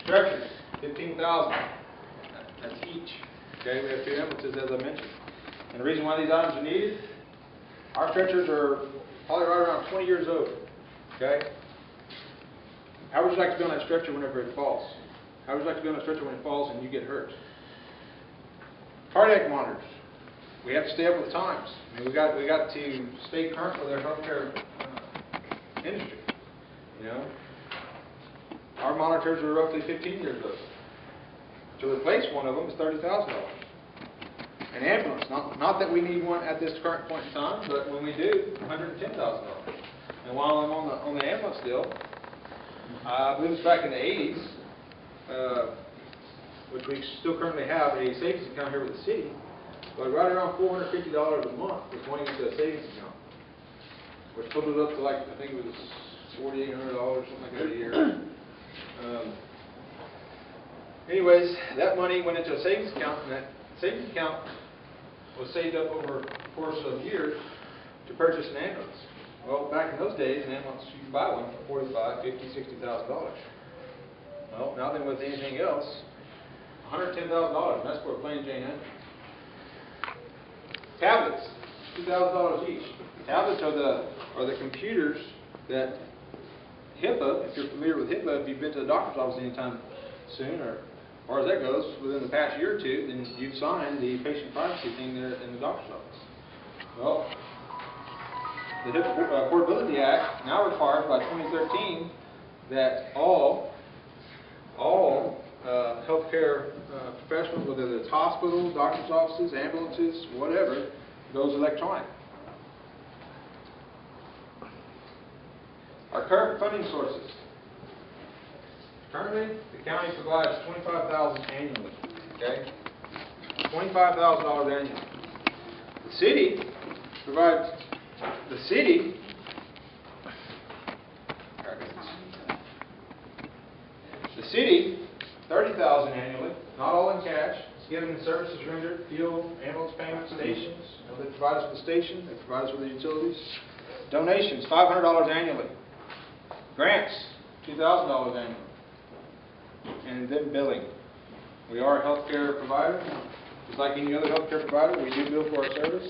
Stretchers, 15,000. That's each. Okay, we have 2 ambulances, as I mentioned. And the reason why these items are needed, our stretchers are probably right around 20 years old. Okay? How would you like to be on that stretcher whenever it falls? How would you like to be on a stretcher when it falls and you get hurt? Cardiac monitors. We have to stay up with the times. I mean, we got to stay current with our healthcare industry. You know, our monitors are roughly 15 years old. To replace one of them is $30,000. An ambulance, not that we need one at this current point in time, but when we do, $110,000. And while I'm on the ambulance deal, I believe it's back in the 80s, which we still currently have a savings account here with the city, but right around $450 a month was going into a savings account, which pulled it up to, like, I think it was $4,800 or something like that a year. Anyways, that money went into a savings account, and that savings account was saved up over the course of years to purchase an ambulance. Well, back in those days, an ambulance, you could buy one for $45,000, $50,000, $60,000. Well, now than with anything else, $110,000, and that's for a plain Jane engine. Tablets, $2,000 each. Tablets are the computers that HIPAA, if you're familiar with HIPAA, if you've been to the doctor's office anytime soon, or as far as that goes, within the past year or two, then you've signed the patient privacy thing there in the doctor's office. Well, the HIPAA Portability Act now requires by 2013 that all healthcare professionals, whether it's hospitals, doctor's offices, ambulances, whatever, goes electronic. Our current funding sources. Currently, the county provides $25,000 annually. Okay, $25,000 annually. The city provides. The city. The city, $30,000 annually. Not all in cash. It's given services rendered, fuel, ambulance payment, stations. You know, they provide us with the station. They provide us with the utilities. Donations, $500 annually. Grants, $2,000 annually. And then billing. We are a healthcare provider. Just like any other healthcare provider, we do bill for our service,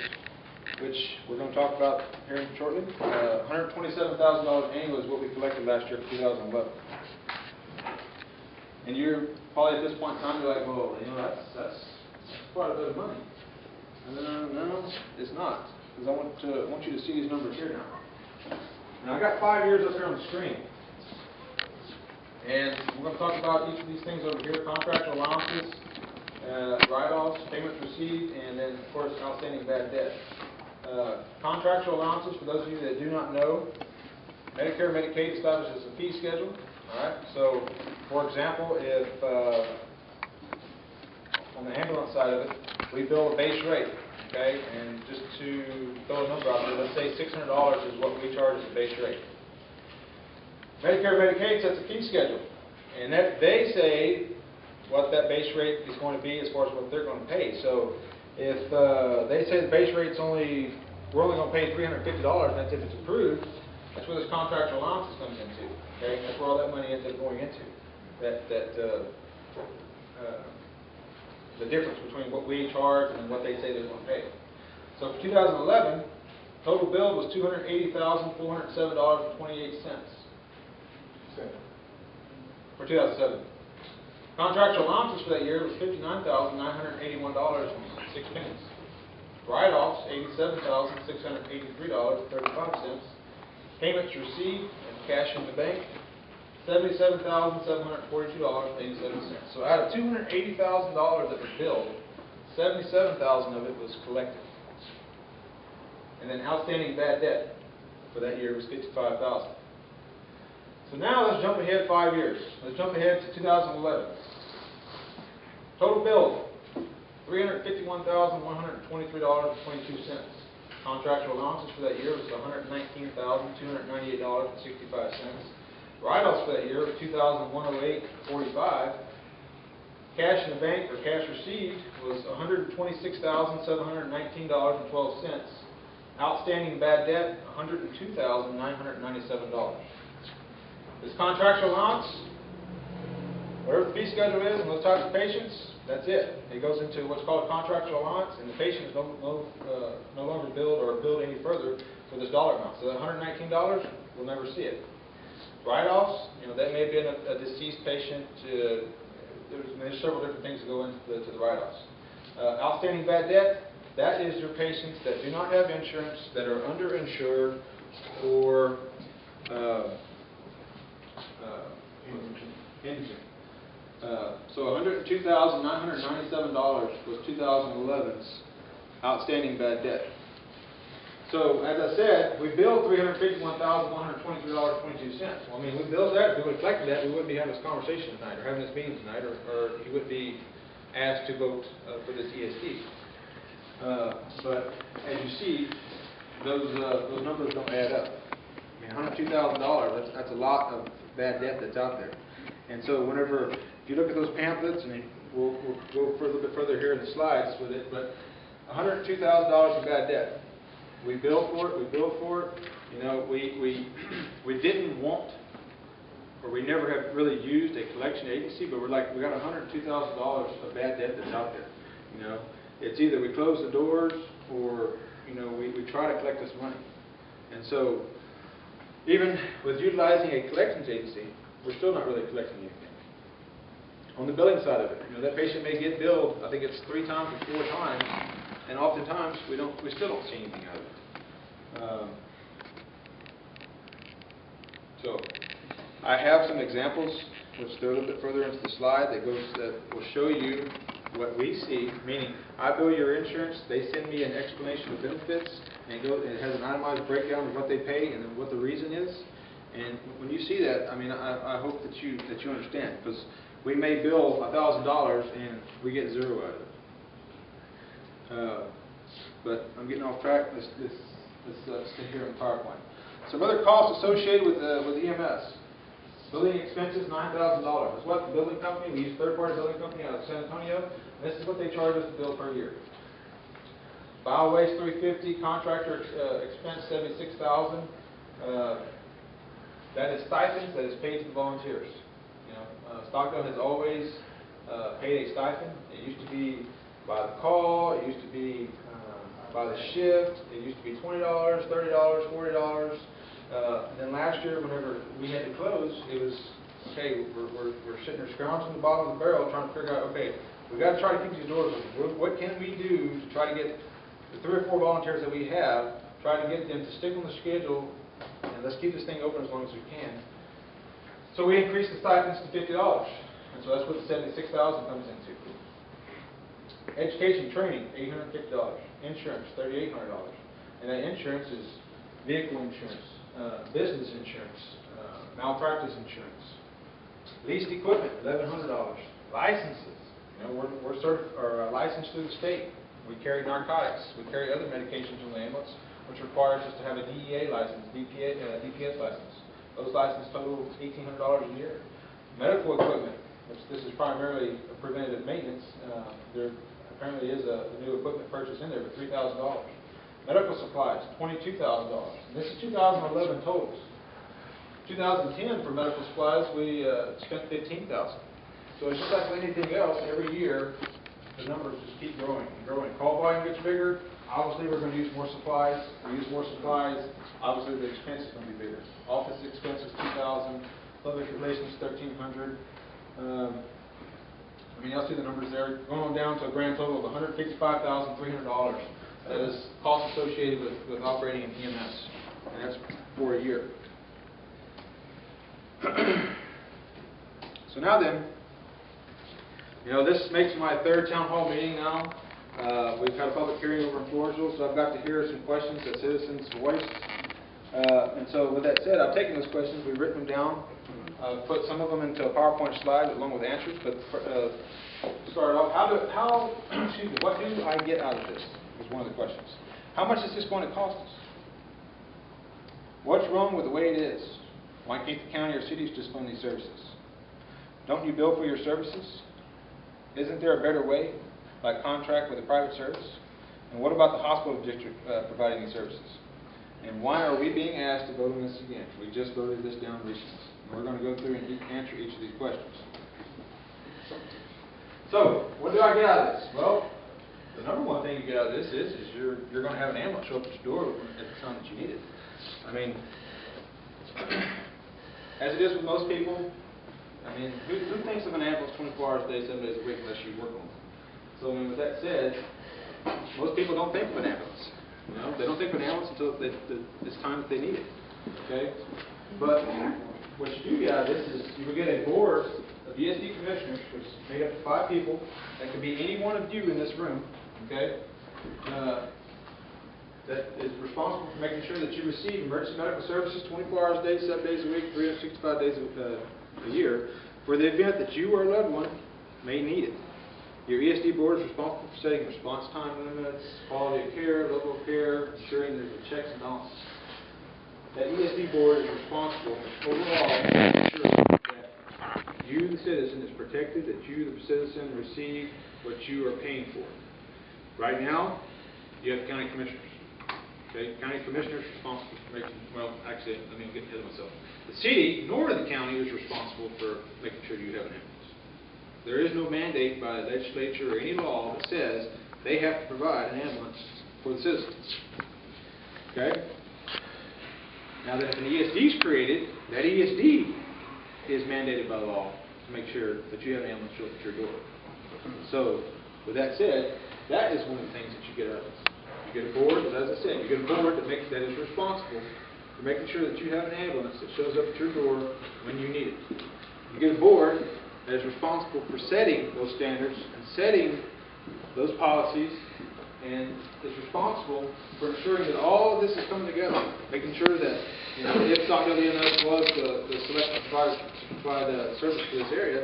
which we're going to talk about here shortly. $127,000 annually is what we collected last year for 2011. And you're probably at this point in time, you're like, well, you know, that's quite a bit of money. No, it's not, because I want you to see these numbers here now. Now I got 5 years up here on the screen. And we're going to talk about each of these things over here: contractual allowances, write-offs, payments received, and then, of course, outstanding bad debt. Contractual allowances, for those of you that do not know, Medicare and Medicaid establishes a fee schedule. All right. So, for example, if on the ambulance side of it, we bill a base rate, okay, and just to throw a number out there, let's say $600 is what we charge as a base rate. Medicare and Medicaid sets a fee schedule, and that they say what that base rate is going to be as far as what they're going to pay. So if they say the base rate's we're only going to pay $350, and that's if it's approved, that's where this contractual allowances comes into. Okay, that's where all that money ends up going into. The difference between what we charge and what they say they're going to pay. So for 2011, total bill was $280,407.28. For 2007. Contractual allowances for that year was $59,981.06. Write-offs, $87,683.35. Payments received and cash in the bank, $77,742.87. So out of $280,000 that was billed, $77,000 of it was collected. And then outstanding bad debt for that year was $55,000. So now let's jump ahead 5 years. Let's jump ahead to 2011. Total bill, $351,123.22. Contractual allowances for that year was $119,298.65. Write-offs for that year was $2,108.45. Cash in the bank, or cash received, was $126,719.12. Outstanding bad debt, $102,997. This contractual allowance, whatever the fee schedule is on those types of patients, that's it. It goes into what's called a contractual allowance, and the patient is no longer billed or billed any further for this dollar amount. So that $119, we'll never see it. Write-offs, that may have been a deceased patient. There's several different things that go into the write-offs. Outstanding bad debt, that is your patients that do not have insurance, that are underinsured, or indigent. So $102,997 was 2011's outstanding bad debt. So as I said, we billed $351,123.22. Well, I mean, we billed that. If we would have collected that, we wouldn't be having this conversation tonight, or having this meeting tonight, or you would be asked to vote for this ESD. But as you see, those numbers don't add up. I mean, $102,000, that's a lot of bad debt that's out there. And so whenever, if you look at those pamphlets, and we'll go for a little bit further here in the slides with it, but $102,000 in bad debt. We bill for it, we didn't want, or we never have really used a collection agency, but we got $102,000 of bad debt that's out there. It's either we close the doors, or we try to collect this money. And so even with utilizing a collections agency, we're still not really collecting anything. On the billing side of it, that patient may get billed, I think it's 3 times or 4 times, and oftentimes we still don't see anything out of it. So I have some examples, which go a little bit further into the slide, that will show you what we see. Meaning, I bill your insurance, they send me an explanation of benefits, and it has an itemized breakdown of what they pay and what the reason is. And when you see that, I mean, I hope that you understand, because we may bill $1,000 and we get 0 out of it. But I'm getting off track. Let's stay here in PowerPoint. Some other costs associated with EMS. Building expenses, $9,000. That's what the building company, we use a third-party building company out of San Antonio. This is what they charge us to bill per year. Biowaste, $350. Contractor expense, $76,000. That is stipends that is paid to the volunteers. Stockdale has always paid a stipend. It used to be by the call. It used to be by the shift. It used to be $20, $30, $40. And then last year, whenever we had to close, it was, okay, we're sitting there scrounging the bottom of the barrel trying to figure out, okay, we've got to try to keep these doors open. What can we do to try to get the 3 or 4 volunteers that we have, try to get them to stick on the schedule, and let's keep this thing open as long as we can. So we increased the stipends to $50, and so that's what the $76,000 comes into. Education training, $850. Insurance, $3,800. And that insurance is vehicle insurance, business insurance, malpractice insurance. Leased equipment, $1,100. Licenses, we're licensed through the state. We carry narcotics. We carry other medications in the ambulance, which requires us to have a DEA license, DPS license. Those licenses total $1,800 a year. Medical equipment, which this is primarily a preventative maintenance. There apparently is a new equipment purchase in there for $3,000. Medical supplies, $22,000. And this is 2011 totals. 2010 for medical supplies, we spent $15,000. So it's just like anything else. Every year, the numbers just keep growing and growing. Call volume gets bigger. Obviously, we're going to use more supplies. We use more supplies. Obviously, the expense is going to be bigger. Office expenses, $2,000. Public relations, $1,300. Y'all see the numbers there. Going on down to a grand total of $155,300. That is cost associated with operating an EMS, and that's for a year. So now then, this makes my 3rd town hall meeting now. We've had a public hearing over in Floresville, so I've got to hear some questions that citizens voiced. And so with that said, I've taken those questions, we've written them down, put some of them into a PowerPoint slide along with answers. But to start off, what do I get out of this? Was one of the questions. How much is this going to cost us? What's wrong with the way it is? Why can't the county or cities just fund these services? Don't you bill for your services? Isn't there a better way, like contract with a private service? And what about the hospital district providing these services? And why are we being asked to vote on this again? We just voted this down recently. And we're going to go through and answer each of these questions. So, what do I get out of this? Well, the number one thing you get out of this is you're going to have an ambulance show up at your door at the time that you need it. I mean, as it is with most people, I mean, who thinks of an ambulance 24 hours a day, 7 days a week unless you work on them? So, I mean, with that said, most people don't think of an ambulance. You know, they don't think of an ambulance until it's time that they need it. Okay? But what you do get out of this is you will get a board of ESD commissioners, which is made up of 5 people. That could be any one of you in this room. Okay? That is responsible for making sure that you receive emergency medical services 24 hours a day, 7 days a week, 365 days a year, for the event that you or a loved one may need it. Your ESD board is responsible for setting response time limits, quality of care, level of care, ensuring there's a checks and balances. That ESD board is responsible overall for ensuring that you, the citizen, is protected, that you, the citizen, receive what you are paying for. Right now, you have county commissioners. Okay, county commissioners responsible for making, well, actually, let me get ahead of myself. The city, nor the county, is responsible for making sure you have an ambulance. There is no mandate by the legislature or any law that says they have to provide an ambulance for the citizens. Okay? Now that if an ESD is created, that ESD is mandated by law to make sure that you have an ambulance show up at your door. So, with that said, that is one of the things that you get out of this. You get a board, as I said, you get a board that is responsible for making sure that you have an ambulance that shows up at your door when you need it. You get a board that is responsible for setting those standards and setting those policies, and is responsible for ensuring that all of this is coming together, making sure that, you know, if Stockdale EMS was the selection provider to provide service to this area,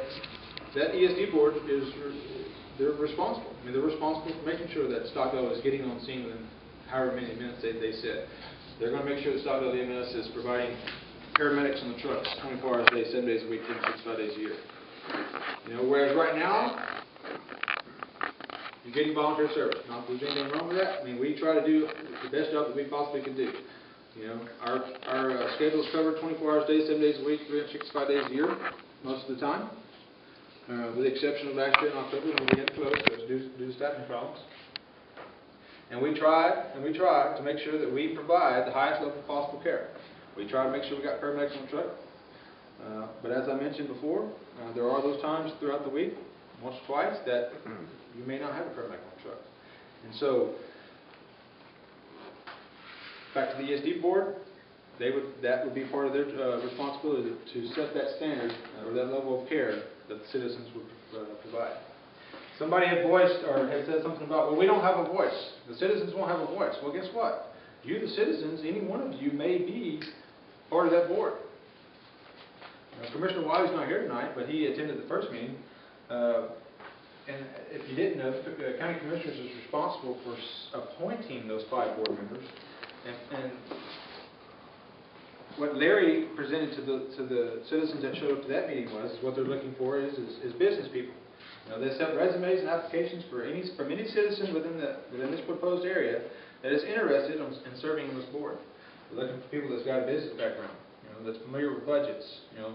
that ESD board they're responsible. I mean, they're responsible for making sure that Stockdale is getting on scene within however many minutes they said. They're going to make sure that Stockdale EMS is providing paramedics on the trucks 24 hours a day, 7 days a week, 365 days a year. You know, whereas right now, you're getting volunteer service. Not that there's anything wrong with that. I mean, we try to do the best job that we possibly can do. You know, our schedule is covered 24 hours a day, 7 days a week, 365 days a year, most of the time. With the exception of last year in October when we had to close due to staffing problems. And we try to make sure that we provide the highest level of possible care. We try to make sure we got paramedics on the truck. But as I mentioned before, there are those times throughout the week, once or twice, that you may not have a paramedic on the truck. And so, back to the ESD board, that would be part of their responsibility to set that standard or that level of care that the citizens would provide. Somebody had voiced or had said something about, well, we don't have a voice. The citizens won't have a voice. Well, guess what? You, the citizens, any one of you may be part of that board. Commissioner Wiley's not here tonight, but he attended the first meeting. And if you didn't know, the county commissioners is responsible for appointing those 5 board members. And what Larry presented to the citizens that showed up to that meeting was what they're looking for is business people. You know, they sent resumes and applications from any citizen within this proposed area that is interested in serving on this board. They're looking for people that's got a business background, you know, that's familiar with budgets, you know,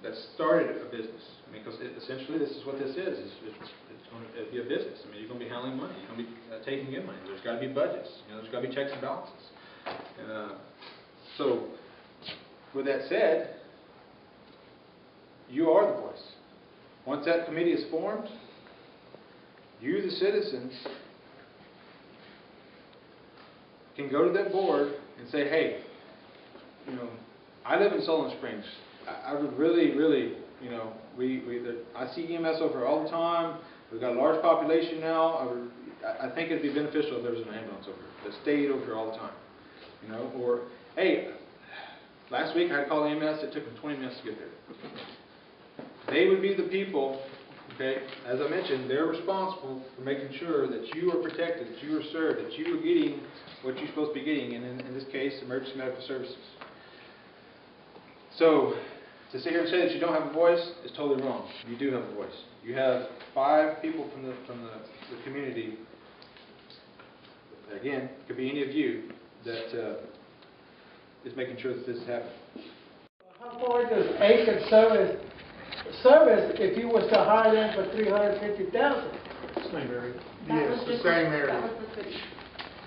that started a business. I mean, because essentially this is what this is. It's going to be a business. I mean, you're going to be handling money. You're going to be taking in money. There's got to be budgets. You know, there's got to be checks and balances. So, with that said, you are the voice. Once that committee is formed, you, the citizens, can go to that board and say, hey, you know, I live in Sullivan Springs. I would really, you know, I see EMS over here all the time. We've got a large population now. I think it'd be beneficial if there was an ambulance over here that stayed over here all the time. You know, or, hey, last week I had to call EMS. It took them 20 minutes to get there. They would be the people, okay, as I mentioned, they're responsible for making sure that you are protected, that you are served, that you are getting what you're supposed to be getting, and in this case, emergency medical services. So, to sit here and say that you don't have a voice is totally wrong. You do have a voice. You have 5 people from the community, again, it could be any of you, that is making sure that this is happening. How far does Aiken service if you was to hire them for $350,000. Same area, Yes, the same area. That was the city.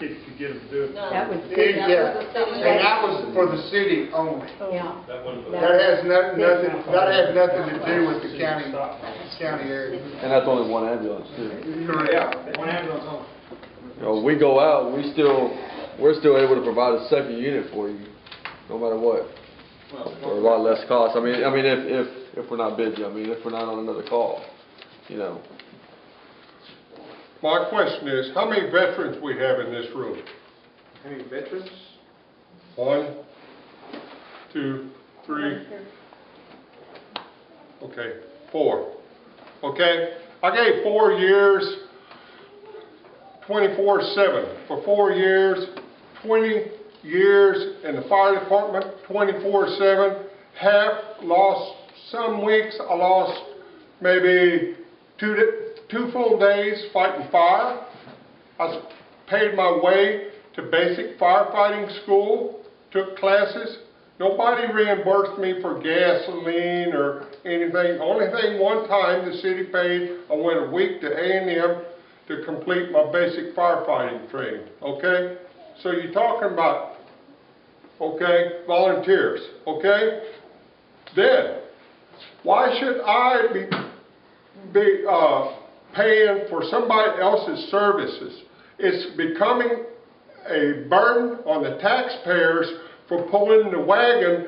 if you could get them to do it. No. That was Yeah, and that was for the city only. Yeah. That wasn't. That has nothing, that has nothing to do with the county area. And that's only one ambulance too. Yeah, one ambulance only. You know, we go out, we're still able to provide a second unit for you, no matter what, for a lot less cost. I mean, if we're not busy, if we're not on another call, you know. My question is, how many veterans we have in this room? How many veterans? 1, 2, 3. Okay, 4. Okay, I gave 4 years, 24/7. For 4 years, 20 years in the fire department, 24/7. Half lost, some weeks I lost maybe two full days fighting fire. I paid my way to basic firefighting school, took classes. Nobody reimbursed me for gasoline or anything. Only thing, one time the city paid, I went a week to A&M to complete my basic firefighting training, okay? So you're talking about, okay, volunteers, okay? Then, why should I be paying for somebody else's services? It's becoming a burden on the taxpayers for pulling the wagon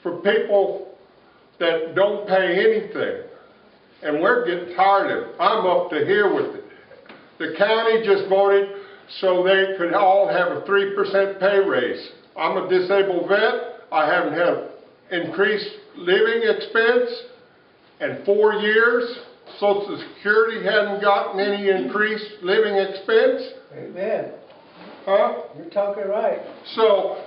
for people that don't pay anything. And we're getting tired of it. I'm up to here with it. The county just voted so they could all have a 3% pay raise. I'm a disabled vet. I haven't had increased living expense in 4 years. Social Security hadn't gotten any increased living expense. Amen. Huh? You're talking right. So,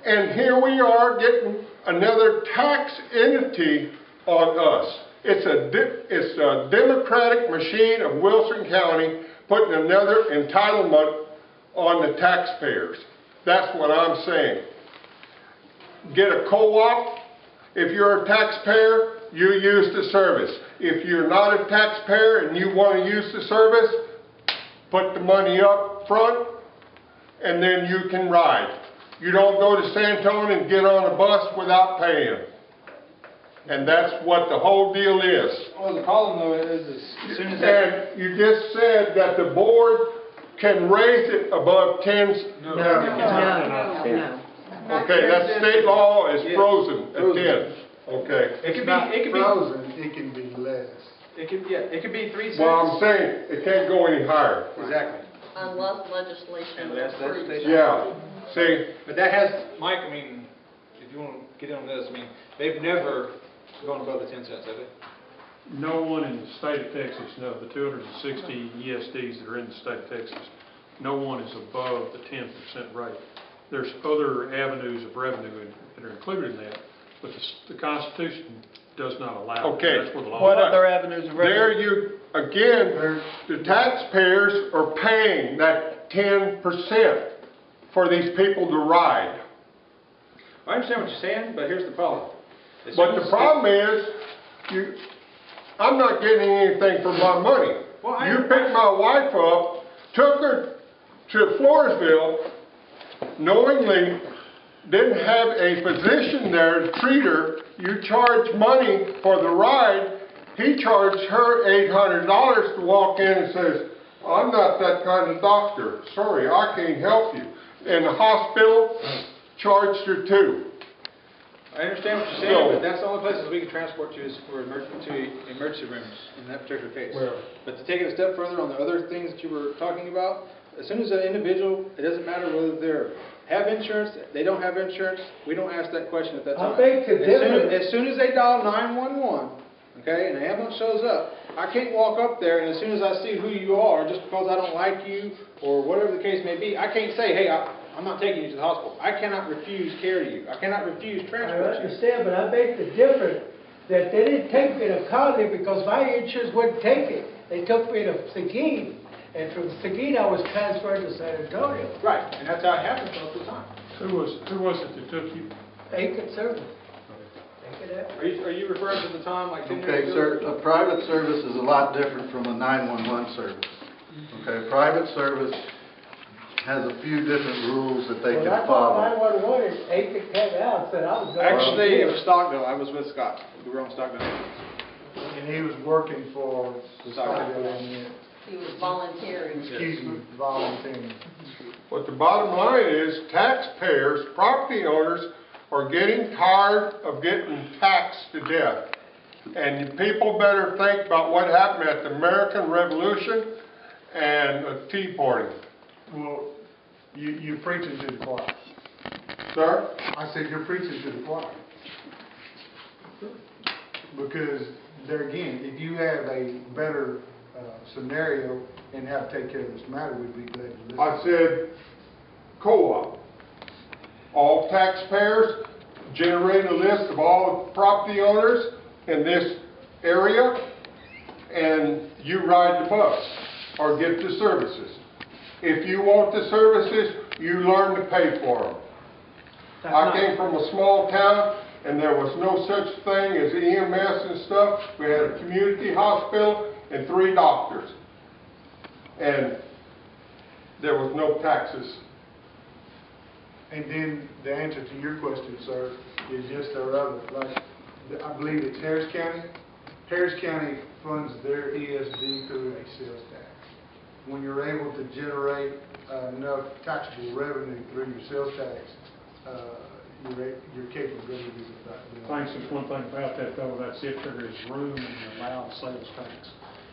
and here we are getting another tax entity on us. It's a Democratic machine of Wilson County putting another entitlement on the taxpayers. That's what I'm saying. Get a co-op. If you're a taxpayer, you use the service. If you're not a taxpayer and you want to use the service, put the money up front and then you can ride. You don't go to Santone and get on a bus without paying. And that's what the whole deal is. Well, the problem though is as soon as And you just said that the board can raise it above 10. No. Okay, that state law is frozen at 10. Okay. It could Not be, it could frozen, it can be less. be, it could be 3 cents. Well, I'm saying it can't go any higher. Exactly. Unless legislation Unless approves. legislation- Yeah. See, But that has, Mike, if you want to get in on this, they've never gone above the 10 cents, have they? No one in the state of Texas, no, the 260 ESDs that are in the state of Texas, no one is above the 10% rate. There's other avenues of revenue that are included in that, but the Constitution does not allow it. Okay. That's where the law What is. other avenues of there revenue? you, again, the taxpayers are paying that 10% for these people to ride. I understand what you're saying, but here's the problem. But the problem is, I'm not getting anything for my money. Well, You picked my wife up, took her to Floresville, knowingly didn't have a physician there to treat her. You charge money for the ride. He charged her $800 to walk in and says, I'm not that kind of doctor. Sorry, I can't help you. And the hospital charged her too. I understand what you're saying, but that's the only places we can transport you is for emergency rooms in that particular case. Well- But to take it a step further on the other things that you were talking about, as soon as an individual, it doesn't matter whether they have insurance, they don't have insurance, we don't ask that question at that time. I think the difference- As soon as they dial 911, okay, and the ambulance shows up, I can't walk up there and as soon as I see who you are, just because I don't like you or whatever the case may be, I can't say, hey, I'm not taking you to the hospital. I cannot refuse care to you. I cannot refuse I transport you. understand, but I beg the difference that they didn't take me to Conley because my insurance wouldn't take it. They took me to Seguin, and from Seguin I was transferred to San Antonio. Right, and that's how it happens most of the time. Who was it that took you? Aiken Service. Take it out. Are you referring to the time like 10 years Okay, ago? sir, a private service is a lot different from a 911 service. Okay, private service has a few different rules that they Well, can I thought follow. 911 ate the cat out, said I was going. Actually, it was Stockville. I was with Scott. We were on Stockville. And he was working for Stockville and, He was volunteering. excuse me, volunteering. But the bottom line is taxpayers, property owners are getting tired of getting taxed to death. And people better think about what happened at the American Revolution and the Tea Party. Well, you're preaching to the choir. Sir? I said you're preaching to the choir. Because there again, if you have a better scenario and how to take care of this matter, we'd be glad to listen. I said co-op. All taxpayers, generate a list of all property owners in this area, and you ride the bus or get the services. If you want the services, you learn to pay for them. I came from a small town, and there was no such thing as EMS and stuff. We had a community hospital and 3 doctors. And there was no taxes. And then the answer to your question, sir, is yes, there are others. Like, I believe it's Harris County. Harris County funds their ESD through a sales tax. When you're able to generate enough taxable revenue through your sales tax, your capabilities of that. Thanks, there's one thing about that though, that's if there is room in the allowed sales tax.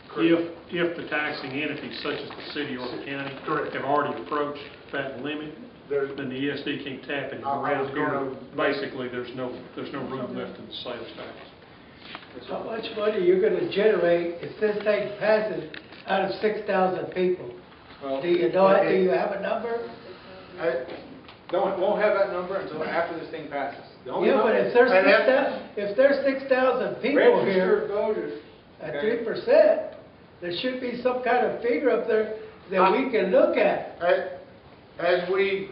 Correct. If the taxing entities such as the city or the county Correct. have already approached that limit, There's- then the ESD can't tap it I was around here. gonna- Basically, there's no room left in the sales tax. How much money you're gonna generate if this thing passes out of 6,000 people? Well, Do you know, do you have a number? won't have that number until after this thing passes. The only Yeah, but number- if there's 6,000 people Registered here voters. at Okay. 3%, there should be some kind of figure up there that we can look at. As we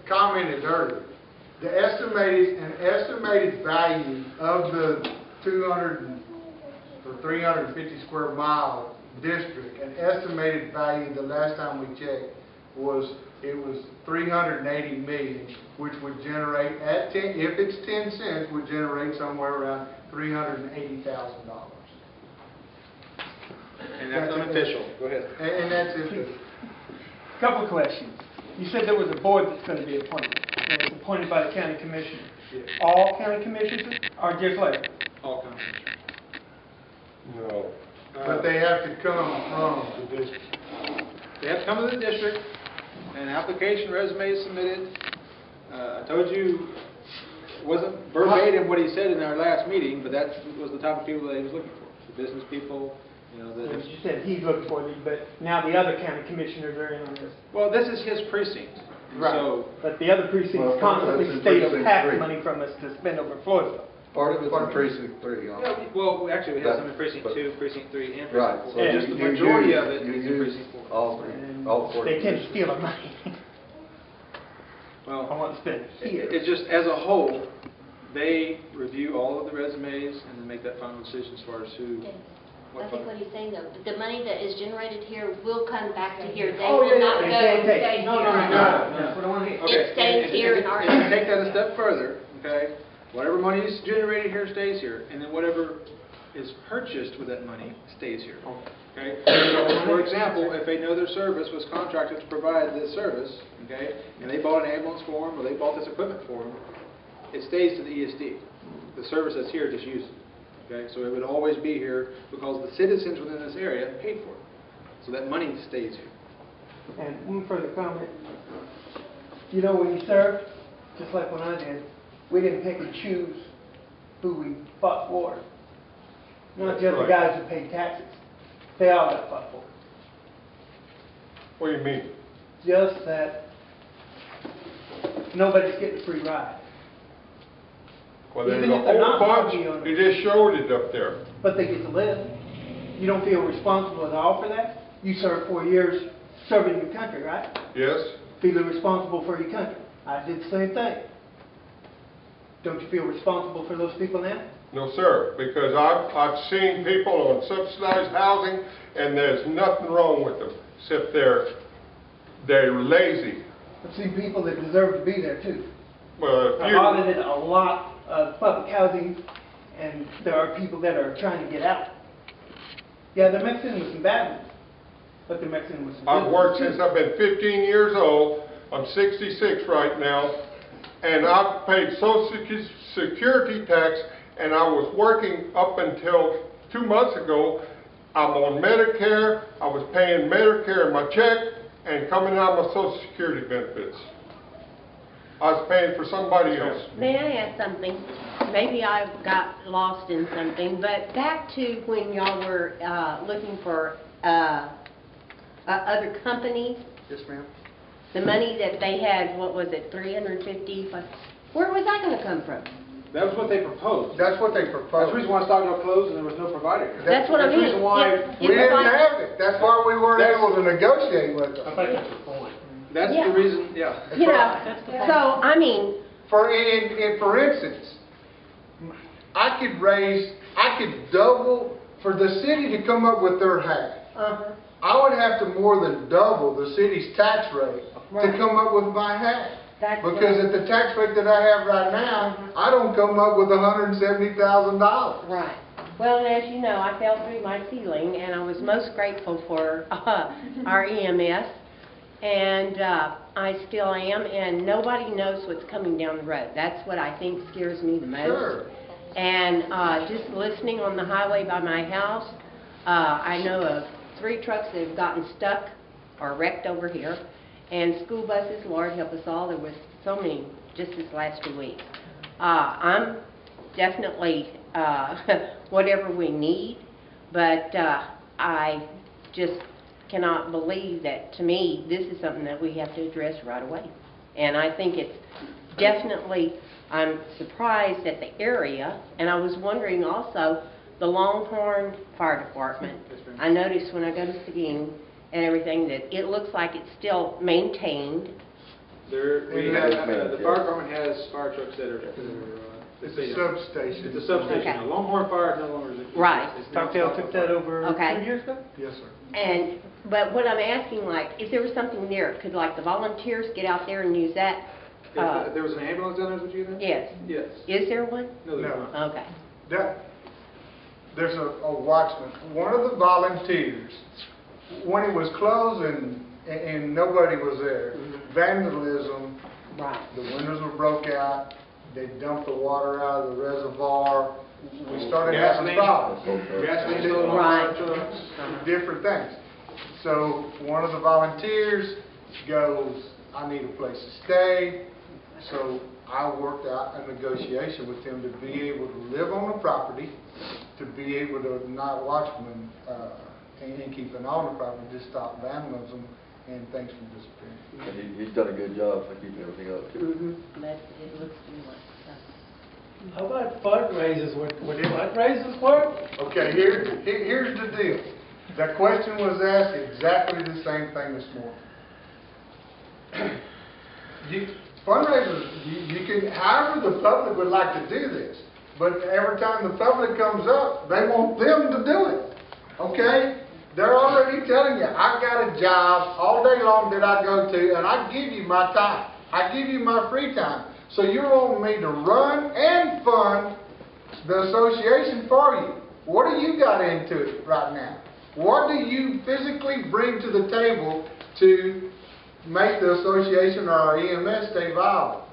commented earlier, the estimated value of the 200 or 350 square mile district, an estimated value the last time we checked was 380 million, which would generate if it's 10 cents, would generate somewhere around $380,000. And that's unofficial. Go ahead. And that's it. Couple of questions. You said there was a board that's going to be appointed, and it's appointed by the county commissioner. Yes. All county commissioners are just like, All kinds. No. But they have to come from the district. They have to come to the district, an application resume is submitted. I told you, it wasn't verbatim what he said in our last meeting, but that was the type of people that he was looking for. The business people, you know, as the, you said, he's looking for these, but now the other county commissioners are in on this. well, this is his precinct. And So, But the other precincts Well, constantly that's in steal precinct tax 3. money from us to spend over Floydville. Part of it's in precinct 3, huh? yeah, well, actually, we have some in But- precinct but- 2, precinct 3, and Right. precinct so 4. Yeah. Just the you majority use- of it you is in use precinct 4. All And 3, all 4. they tend to steal our money. I Well, want to spend it here. it's just, as a whole, they review all of the resumes and then make that final decision as far as who, I think what he's saying though, the money that is generated here will come back to here. They Oh, will yeah, not they go can't take stay it. here. No, that's what I want to hear. Okay, It stays and- here and- in our and to area. take that a step further, okay, whatever money is generated here stays here, and then whatever is purchased with that money stays here. Okay? So, for example, if another service was contracted to provide this service, okay, and they bought an ambulance for them, or they bought this equipment for them, it stays to the ESD. The service that's here just uses it. Okay? So it would always be here because the citizens within this area paid for it. So that money stays here. And one further comment. You know, when you served, just like when I did, we didn't pick and choose who we fought for. Not That's just the right. guys who paid taxes. They all got fought for. What do you mean? Just that nobody's getting a free ride. Well, there's Even a if they're whole not bunch, property owners. they just showed it up there. But they get to live. You don't feel responsible at all for that? You served 4 years serving your country, right? Yes? Feeling responsible for your country. I did the same thing. Don't you feel responsible for those people now? No, sir, because I've seen people on subsidized housing, and there's nothing wrong with them, except they're lazy. I've seen people that deserve to be there too. Well, I've audited a lot of public housing, and there are people that are trying to get out. Yeah, they're mixed in with some bad ones, but they're mixed in with some good I've worked ones, since too. I've been 15 years old. I'm 66 right now, and I've paid Social Security tax, and I was working up until 2 months ago. I'm on Medicare. I was paying Medicare in my check and coming out of my Social Security benefits. I was paying for somebody else. May I add something? Maybe I got lost in something, but back to when y'all were looking for other companies, Yes, ma'am. the money that they had, what was it, 350? Where was that going to come from? That was what they proposed. That's what they That's proposed. the reason why Stockdale closed and there was no provider here. That's what I That's the mean. reason why We didn't have it. That's why we weren't able to negotiate with them. I think that's the point. That's Yeah. the reason, yeah. You know, so, I mean, For instance, I could double, for the city to come up with their half, I would have to more than double the city's tax rate to Right. come up with my half. that's Because at the tax rate that I have right now, I don't come up with $170,000. right. Well, as you know, I fell through my ceiling, and I was most grateful for our EMS, and I still am, and nobody knows what's coming down the road. That's what I think scares me the most. Sure. And just listening on the highway by my house, I know of 3 trucks that have gotten stuck or wrecked over here, and school buses, Lord help us all, there was so many just this last 2 weeks. I'm definitely whatever we need, but I just cannot believe that, to me, this is something that we have to address right away. And I think it's definitely, I'm surprised at the area, and I was wondering also, the Longhorn Fire Department, I noticed when I go to Seguin and everything that it looks like it's still maintained. The fire department has fire trucks that are, It's a substation. it's a substation. Okay. Now, Longhorn Fire no longer is. Right. Stockdale took that over Okay. 2 years ago? Yes, sir. But what I'm asking, like, if there was something there, could like the volunteers get out there and use that? If there was an ambulance down there, is what you mean? Yes. Yes. Is there one? No, there's No. not. Okay. There's a watchman. One of the volunteers, when it was closed and nobody was there, vandalism, Right. the windows were broke out, they dumped the water out of the reservoir, we started having Gasoline. problems. Gasoline filling on Right. fire trucks. Different things. So one of the volunteers goes, I need a place to stay. So I worked out a negotiation with him to be able to live on the property, to be able to not watchman and keeping on the property, just stop vandalism and things from disappearing. He's done a good job for keeping everything up too. It looks to me like stuff. How about fundraisers? Would fundraisers work? Okay, here's the deal. That question was asked exactly the same thing this morning. Fundraisers, you can, however the public would like to do this, but every time the public comes up, they want them to do it. Okay? They're already telling you, I've got a job all day long that I go to, and I give you my time. I give you my free time. So you're wanting me to run and fund the association for you. What do you got into it right now? What do you physically bring to the table to make the association or our EMS stay viable?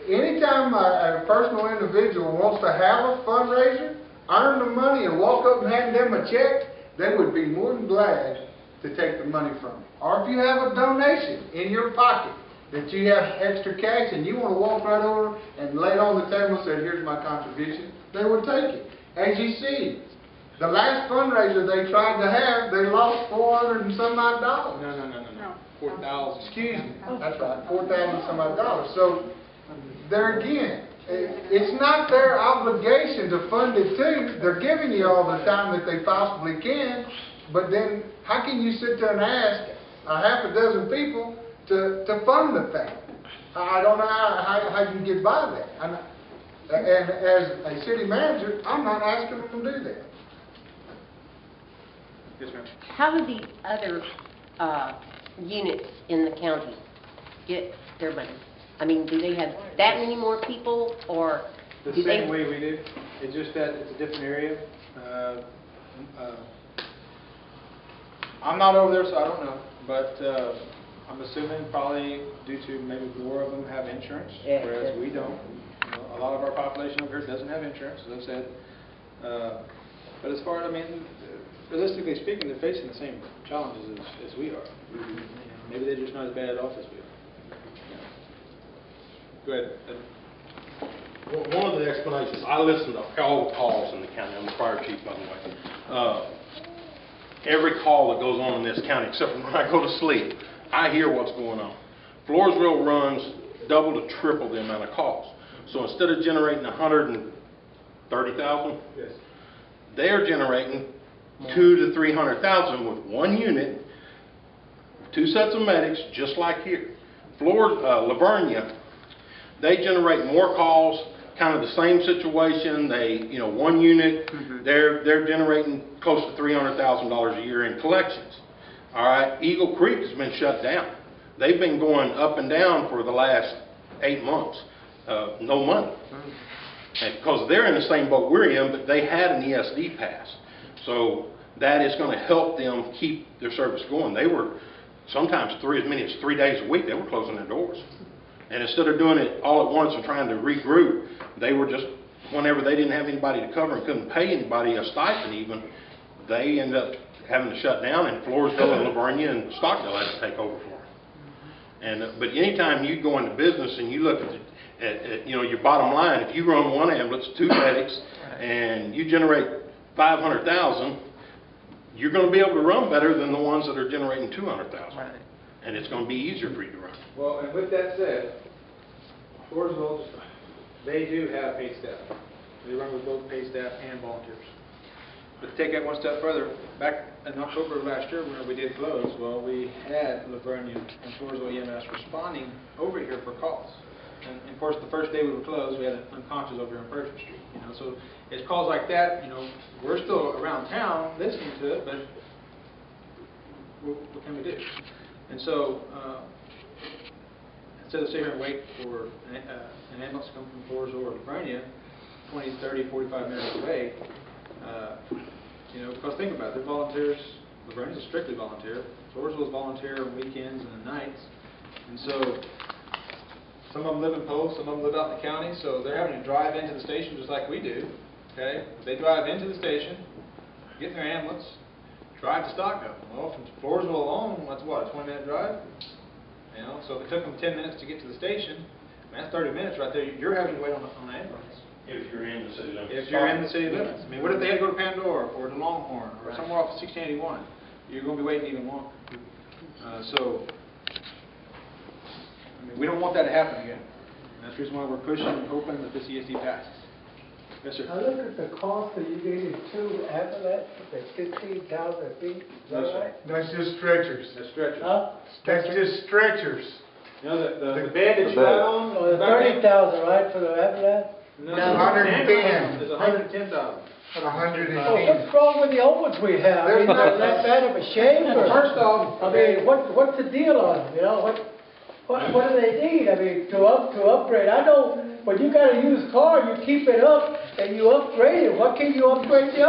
Anytime a personal individual wants to have a fundraiser, earn the money and walk up and hand them a check, they would be more than glad to take the money from you. Or if you have a donation in your pocket that you have extra cash and you want to walk right over and lay it on the table and say, here's my contribution, they would take it. As you see, the last fundraiser they tried to have, they lost $400 and some odd dollars. No. 4,000. Excuse me, that's right, $4,000 some odd dollars. So, there again, it's not their obligation to fund it too. They're giving you all the time that they possibly can, but then how can you sit there and ask a half a dozen people to fund the thing? I don't know how you get by that. And as a city manager, I'm not asking them to do that. Yes, ma'am. How do the other units in the county get their money? I mean, do they have that many more people, or The do they? same way we do, it's just that it's a different area. I'm not over there, so I don't know, but I'm assuming probably due to maybe more of them have insurance, Yeah, whereas yeah. we don't. You know, a lot of our population over here doesn't have insurance, as I said. But as far as, I mean, realistically speaking, they're facing the same challenges as we are. You know, maybe they're just not as bad off as we are. Go ahead. Ed. Well, one of the explanations, I listen to all the calls in the county. I'm the fire chief, by the way. Every call that goes on in this county, except for when I go to sleep, I hear what's going on. Floresville runs double to triple the amount of calls. So instead of generating 130,000, Yes. they're generating 200,000 to 300,000 with one unit, 2 sets of medics, just like here. Livonia, they generate more calls, kind of the same situation. They, you know, one unit, they're generating close to $300,000 a year in collections. All right, Eagle Creek has been shut down. They've been going up and down for the last 8 months. No money. And because they're in the same boat we're in, but they had an ESD pass. So that is going to help them keep their service going. They were sometimes as many as 3 days a week, they were closing their doors. And instead of doing it all at once and trying to regroup, they were just, whenever they didn't have anybody to cover and couldn't pay anybody a stipend even, they ended up having to shut down, and Floresville and Livonia and Stockdale had to take over for them. And but anytime you go into business and you look at you know, your bottom line, if you run one ambulance, 2 medics, and you generate 500,000, you're going to be able to run better than the ones that are generating 200,000. Right. And it's going to be easier for you to run. Well, and with that said, Floresville, they do have paid staff. They run with both paid staff and volunteers. But to take that one step further, back in October of last year when we did close, well, we had Livonia and Floresville EMS responding over here for calls. And of course, the first day we were closed, we had an unconscious over here on Pershing Street. You know, so it's calls like that. You know, we're still around town listening to it, but what can we do? And so instead of sitting here and wait for an ambulance to come from Floresville or Livonia, 20, 30, 45 minutes away, you know, because think about it, they're volunteers. Livonia's a strictly volunteer. Floresville's volunteer on weekends and nights. And so some of them live in posts, some of them live out in the county, so they're having to drive into the station just like we do. Okay? They drive into the station, get in their ambulance, drive to Stockdale. Well, from Floresville alone, that's what, a 20-minute drive? You know, so if it took them 10 minutes to get to the station, man, that's 30 minutes right there. You're having to wait on the ambulance. If you're in the city limits. If you're in the city limits. I mean, what if they had to go to Pandora or to Longhorn or somewhere off of 1681? You're going to be waiting even longer. So, I mean, we don't want that to happen again. And that's the reason why we're pushing and hoping that this ESD passes. Yes, sir. I look at the cost that you gave it to Avalanche, that's 15,000 feet, is that Yes, sir. right? That's just stretchers. That's stretchers. Huh? That's just stretchers. You know, the bed that you got on? Oh, the 30,000, right, for the Avalanche? No, No. 110. It's 110,000. Oh, 110. what's wrong with the old ones we have? I mean, There's that bad of a shape, or? First off, I mean, what's the deal on them, you know, what do they need, I mean, to upgrade? I know, when you got a used car, you keep it up, and you upgrade it, what can you upgrade the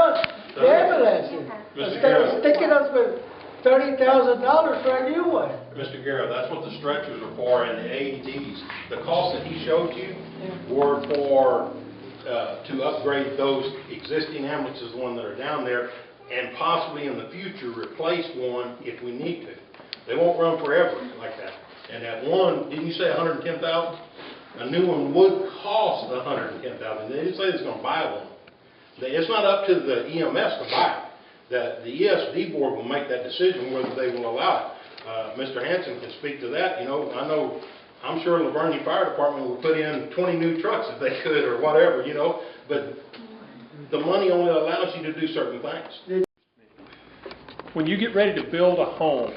ambulances? Instead of sticking us with $30,000 for a new one. Mr. Guerra, that's what the stretchers are for and the AEDs. The costs that he showed you were for, to upgrade those existing ambulances, the ones that are down there, and possibly in the future replace one if we need to. They won't run forever like that. And that one, didn't you say 110,000? A new one would cost 110,000. They didn't say it's going to buy one. It's not up to the EMS to buy it. The ESD board will make that decision whether they will allow it. Mr. Hanson can speak to that. You know, I'm sure Livonia Fire Department would put in 20 new trucks if they could or whatever, you know, but the money only allows you to do certain things. When you get ready to build a home,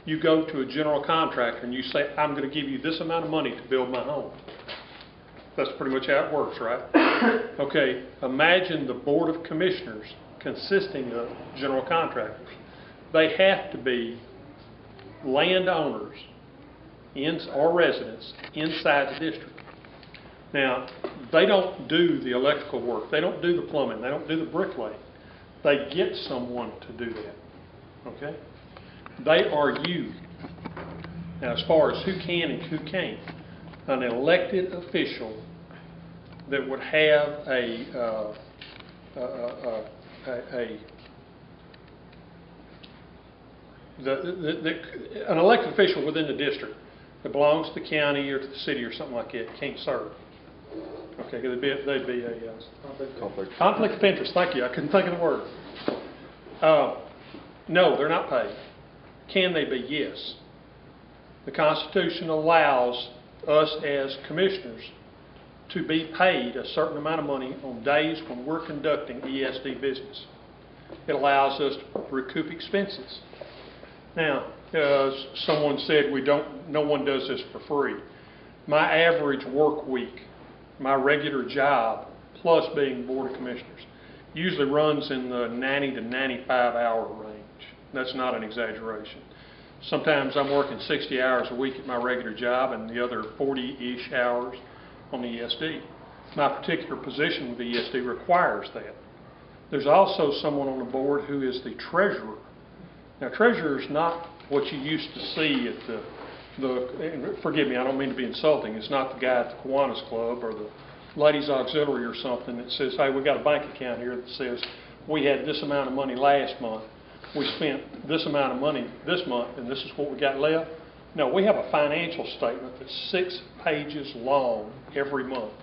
you go to a general contractor and you say, I'm going to give you this amount of money to build my home. That's pretty much how it works, right? Okay, imagine the Board of Commissioners consisting of general contractors. They have to be landowners or residents inside the district. Now, they don't do the electrical work. They don't do the plumbing. They don't do the bricklaying. They get someone to do that, okay? They are you. Now, as far as who can and who can't, an elected official that would have an elected official within the district that belongs to the county or to the city or something like that can't serve. Okay, they'd be a conflict of interest. Thank you. I couldn't think of the word. No, they're not paid. Can they be? Yes. The Constitution allows us as commissioners to be paid a certain amount of money on days when we're conducting ESD business. It allows us to recoup expenses. Now, someone said no one does this for free. My average work week, my regular job, plus being Board of Commissioners, usually runs in the 90 to 95 hour range. That's not an exaggeration. Sometimes I'm working 60 hours a week at my regular job and the other 40-ish hours on the ESD. My particular position with the ESD requires that. There's also someone on the board who is the treasurer. Now, treasurer is not what you used to see at the forgive me, I don't mean to be insulting, it's not the guy at the Kiwanis Club or the Ladies Auxiliary or something that says, hey, we got a bank account here that says we had this amount of money last month, we spent this amount of money this month, and this is what we got left. No, we have a financial statement that's 6 pages long every month.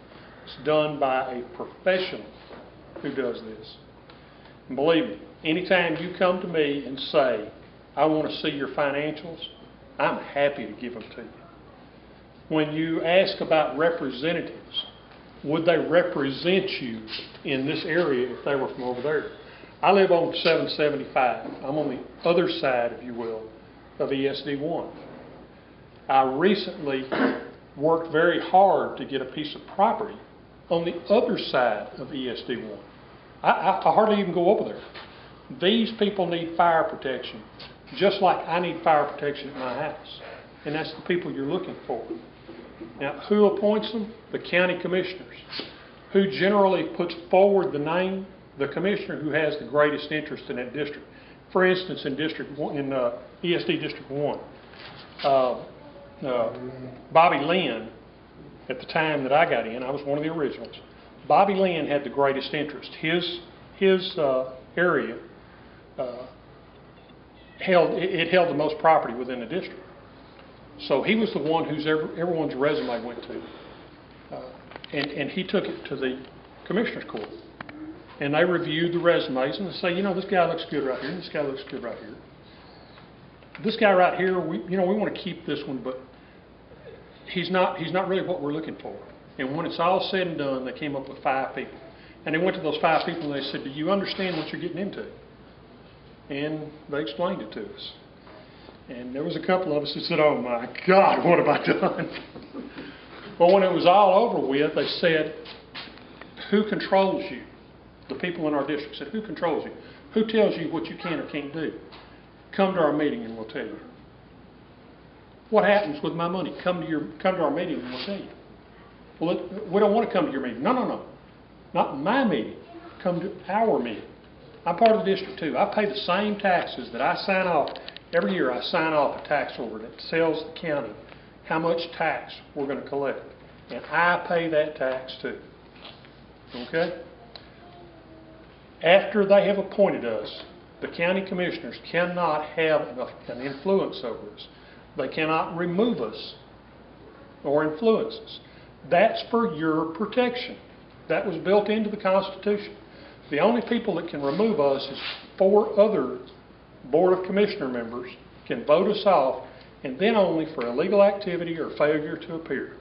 It's done by a professional who does this. And believe me, anytime you come to me and say, I want to see your financials, I'm happy to give them to you. When you ask about representatives, would they represent you in this area if they were from over there? I live on 775. I'm on the other side, if you will, of ESD 1. I recently worked very hard to get a piece of property on the other side of ESD 1. I hardly even go over there. These people need fire protection, just like I need fire protection at my house. And that's the people you're looking for. Now, who appoints them? The county commissioners. Who generally puts forward the name? The commissioner who has the greatest interest in that district. For instance, in ESD District 1, Bobby Lynn, at the time that I got in, I was one of the originals. Bobby Lynn had the greatest interest. His area held the most property within the district. So he was the one whose everyone's resume went to. And he took it to the Commissioners Court. And they reviewed the resumes and they say, you know, this guy looks good right here, and this guy looks good right here. This guy right here, we want to keep this one, but he's not really what we're looking for. And when it's all said and done, they came up with 5 people. And they went to those 5 people and they said, do you understand what you're getting into? And they explained it to us. And there was a couple of us that said, oh my God, what have I done? But when it was all over with, they said, who controls you? The people in our district said, who controls you? Who tells you what you can or can't do? Come to our meeting and we'll tell you. What happens with my money? Come to our meeting and we'll tell you. Well, we don't want to come to your meeting. No. Not my meeting. Come to our meeting. I'm part of the district too. I pay the same taxes that I sign off. Every year I sign off a tax order that tells the county how much tax we're going to collect. And I pay that tax too. Okay? After they have appointed us, the county commissioners cannot have an influence over us. They cannot remove us or influence us. That's for your protection. That was built into the Constitution. The only people that can remove us is 4 other Board of Commissioner members can vote us off, and then only for illegal activity or failure to appear.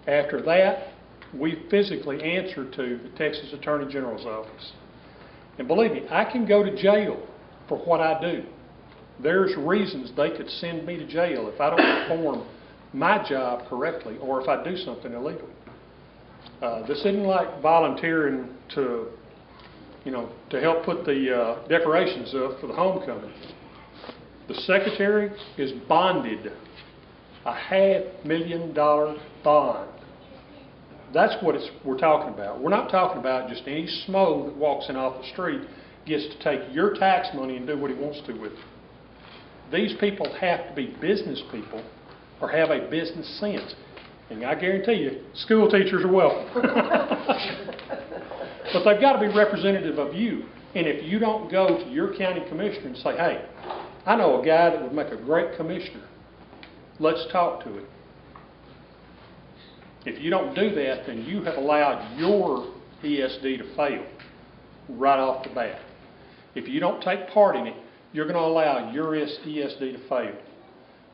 After that, we physically answer to the Texas Attorney General's office. And believe me, I can go to jail for what I do. There's reasons they could send me to jail if I don't perform my job correctly or if I do something illegal. This isn't like volunteering to, you know, to help put the decorations up for the homecoming. The secretary is bonded, a $500,000 bond. That's what we're talking about. We're not talking about just any schmo that walks in off the street gets to take your tax money and do what he wants to with it. These people have to be business people or have a business sense. And I guarantee you, school teachers are welcome. But they've got to be representative of you. And if you don't go to your county commissioner and say, hey, I know a guy that would make a great commissioner, let's talk to him. If you don't do that, then you have allowed your ESD to fail right off the bat. If you don't take part in it, you're going to allow your ESD to fail.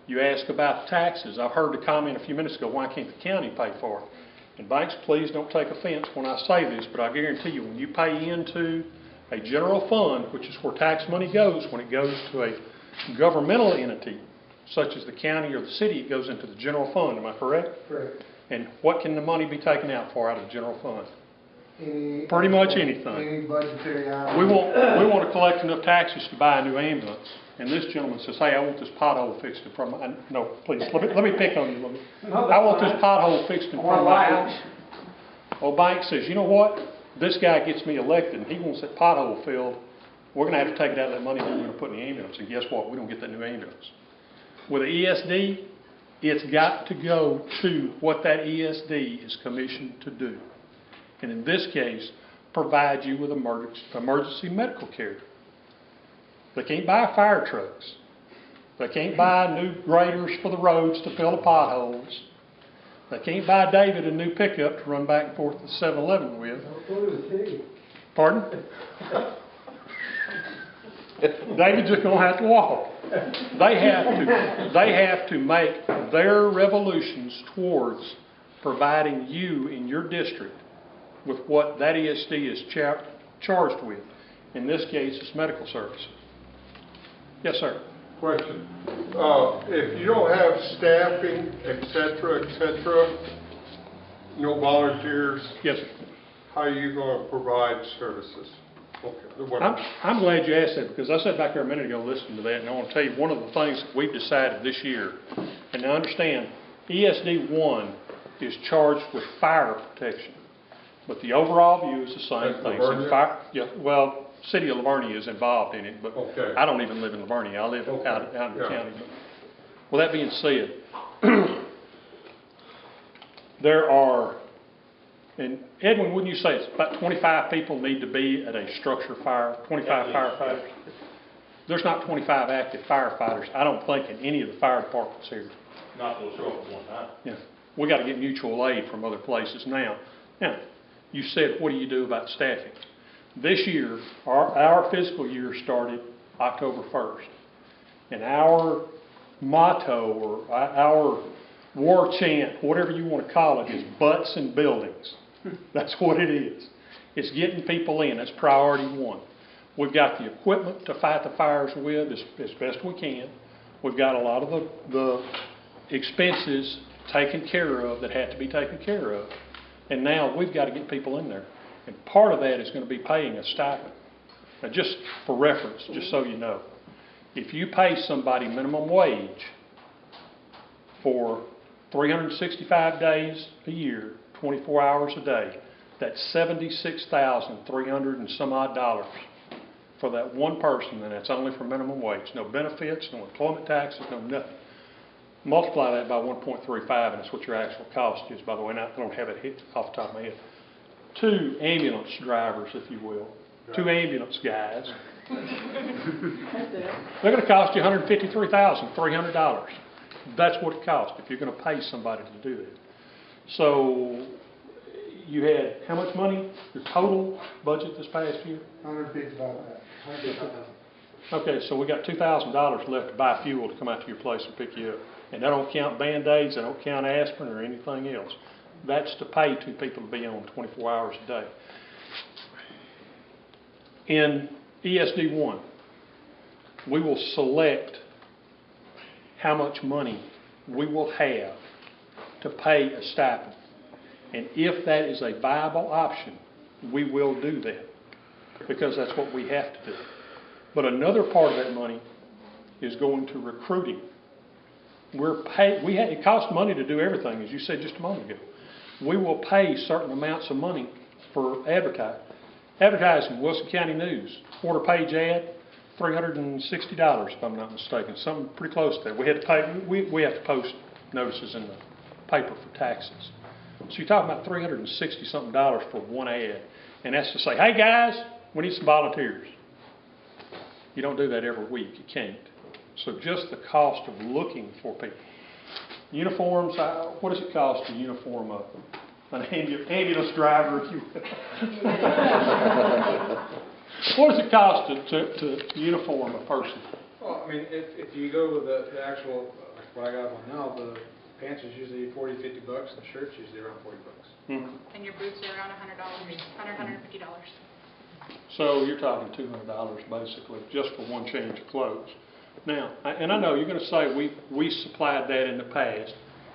You ask about taxes. I've heard the comment a few minutes ago, why can't the county pay for it? And banks, please don't take offense when I say this, but I guarantee you, when you pay into a general fund, which is where tax money goes, when it goes to a governmental entity, such as the county or the city, it goes into the general fund. Am I correct? Correct. And what can the money be taken out for out of the general fund? Any- Pretty much anything. Any budgetary item. We want to collect enough taxes to buy a new ambulance. And this gentleman says, hey, I want this pothole fixed in front of my, no, please, let me pick on you a little bit. No, I want that's this fine. pothole fixed in front of my house. Well, bank says, you know what? This guy gets me elected and he wants that pothole filled. We're going to have to take it out of that money that we're going to put in the ambulance. And guess what? We don't get that new ambulance. With the ESD, it's got to go to what that ESD is commissioned to do. And in this case, provide you with emergency medical care. They can't buy fire trucks. They can't buy new graders for the roads to fill the potholes. They can't buy David a new pickup to run back and forth to 7-Eleven with. Pardon? David's just going to have to walk. They have to make their revolutions towards providing you in your district with what that ESD is charged with. In this case, it's medical services. Yes, sir. Question. If you don't have staffing, et cetera, no volunteers, Yes, sir. how are you going to provide services? Okay. I'm glad you asked that, because I sat back there a minute ago listening to that, and I want to tell you one of the things that we've decided this year, and now understand, ESD 1 is charged with fire protection, but the overall view is the same That's thing. Livonia? So fire, yeah, well, City of Livonia is involved in it, but Okay. I don't even live in Livonia. I live Okay. out in the Yeah. county. But with that being said, there are, and Edwin, wouldn't you say it's about 25 people need to be at a structure fire, 25 firefighters? There's not 25 active firefighters, I don't think, in any of the fire departments here. Not to show up one time. Yeah, we got to get mutual aid from other places now. Now, you said, what do you do about staffing? This year, our fiscal year started October 1st. And our motto, or our war chant, whatever you want to call it, is butts and buildings. That's what it is. It's getting people in. That's priority one. We've got the equipment to fight the fires with as best we can. We've got a lot of the expenses taken care of that have to be taken care of. And now we've got to get people in there. And part of that is going to be paying a stipend. Now, just for reference, just so you know, if you pay somebody minimum wage for 365 days a year, 24 hours a day, that's $76,300 and some odd dollars for that one person, and that's only for minimum wage. No benefits, no employment taxes, no nothing. Multiply that by 1.35, and that's what your actual cost is, by the way. Now, I don't have it hit off the top of my head. 2 ambulance drivers, if you will, 2 ambulance guys, they're going to cost you $153,300. That's what it costs if you're going to pay somebody to do that. So you had how much money, your total budget this past year? 155,000. Okay, so we got $2,000 left to buy fuel to come out to your place and pick you up. And that don't count Band-Aids, that don't count aspirin or anything else. That's to pay 2 people to be on 24 hours a day. In ESD 1, we will select how much money we will have to pay a stipend. And if that is a viable option, we will do that, because that's what we have to do. But another part of that money is going to recruiting. It costs money to do everything, as you said just a moment ago. We will pay certain amounts of money for advertising. Wilson County News, quarter page ad, $360 if I'm not mistaken, something pretty close to that. We have to post notices in the paper for taxes. So you're talking about $360 something for one ad, and that's to say, hey guys, we need some volunteers. You don't do that every week, you can't. So just the cost of looking for people. Uniforms, what does it cost to uniform an ambulance driver, if you will? What does it cost to uniform a person? Well, I mean, if you go with the actual, like what I got on now, the pants is usually $40, $50, and the shirt's usually around $40. And your boots are around $100, $150. So you're talking $200 basically, just for one change of clothes. Now, and I know you're going to say we supplied that in the past.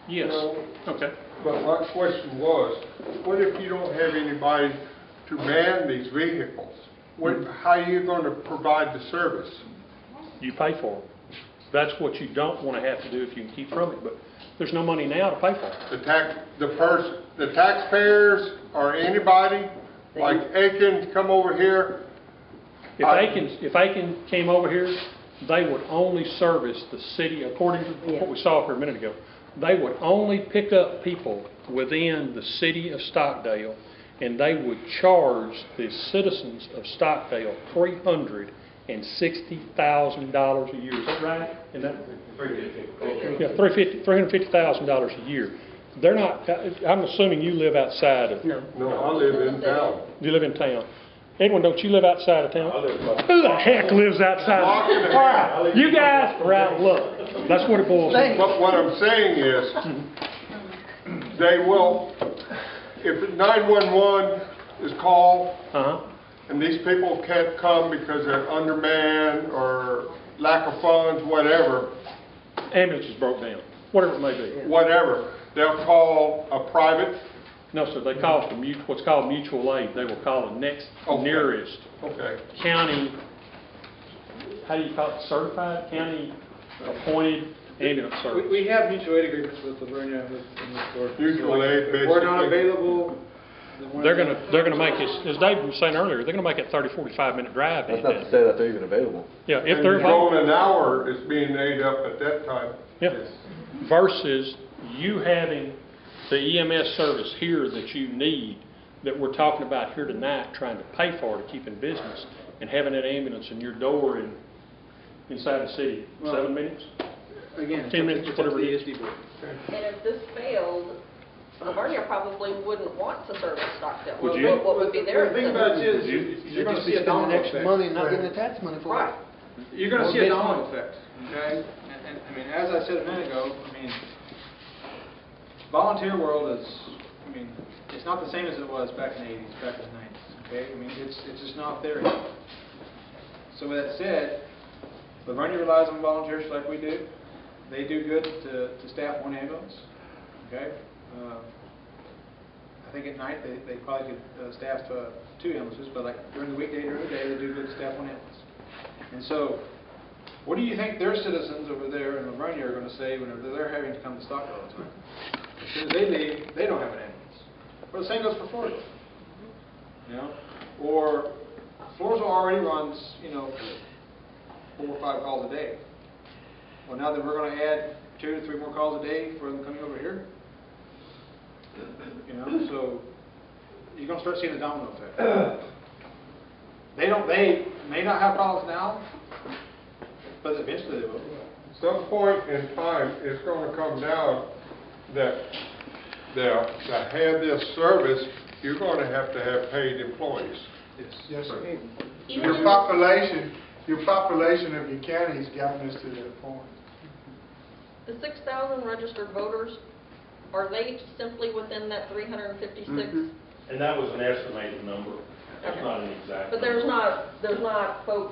Yes. No. Okay. But my question was, what if you don't have anybody to man these vehicles? How are you going to provide the service? You pay for it. That's what you don't want to have to do if you can keep from it. But there's no money now to pay for it. The taxpayers or anybody, like Aiken, come over here. If Aiken came over here, they would only service the city, according to what we saw for a minute ago. They would only pick up people within the city of Stockdale, and they would charge the citizens of Stockdale $360,000 a year. Is that right? Yeah, $350,000 a year. They're not. I'm assuming you live outside of. No, I live in town. You live in town. Edwin, don't you live outside of town? Who the heck lives outside? All right, you guys are out of luck. That's what it boils down to. But what I'm saying is, they will, if 911 is called, and these people can't come because they're undermanned or lack of funds, whatever. Ambulances broke down, whatever it may be. Whatever, they'll call a private. No, sir, they call it what's called mutual aid. They will call the next nearest county, how do you call it, certified, county appointed ambulance service. We have mutual aid agreements with Livonia and with Mutual aid, basically. If we're not available, then they're gonna make it, as David was saying earlier, they're gonna make it 30-45 minute drive. That's not to say that they're even available. Yeah, if And they're available. going an hour is being ate up at that time. Yeah. Versus you having the EMS service here that you need, that we're talking about here tonight, trying to pay for to keep in business, and having that ambulance in your door inside the city, 7 minutes? Again, 10 minutes, whatever it is. And if this failed, Livonia probably wouldn't want to service Stockdale. Would you? What would be their The thing about it is, you're going to see a domino effect. money and not getting the tax money for it. Right. You're going to see a domino effect, okay? And I mean, as I said a minute ago, I mean, volunteer world is, I mean, it's not the same as it was back in the 80s, back in the 90s, okay? I mean, it's just not there yet. So with that said, Livonia relies on volunteers like we do. They do good to staff one ambulance, okay? I think at night they probably could staff 2 ambulances, but like during the weekday, they do good to staff one ambulance. And so, what do you think their citizens over there in Livonia are going to say whenever they're having to come to Stockdale all the time? As soon as they leave, they don't have an ambulance. Well, the same goes for Floresville. You know? Or Floresville already runs, 4 or 5 calls a day. Well, now that we're going to add 2 to 3 more calls a day for them coming over here, so you're going to start seeing the domino effect. They may not have problems now, but eventually they will. Some point in time, it's going to come down that to have this service, you're going to have paid employees. Yes, sir. Even Your in- population of your county has gotten us to that point. The 6,000 registered voters, are they simply within that 356? And that was an estimated number. It's Okay. not an exact But number. there's not folks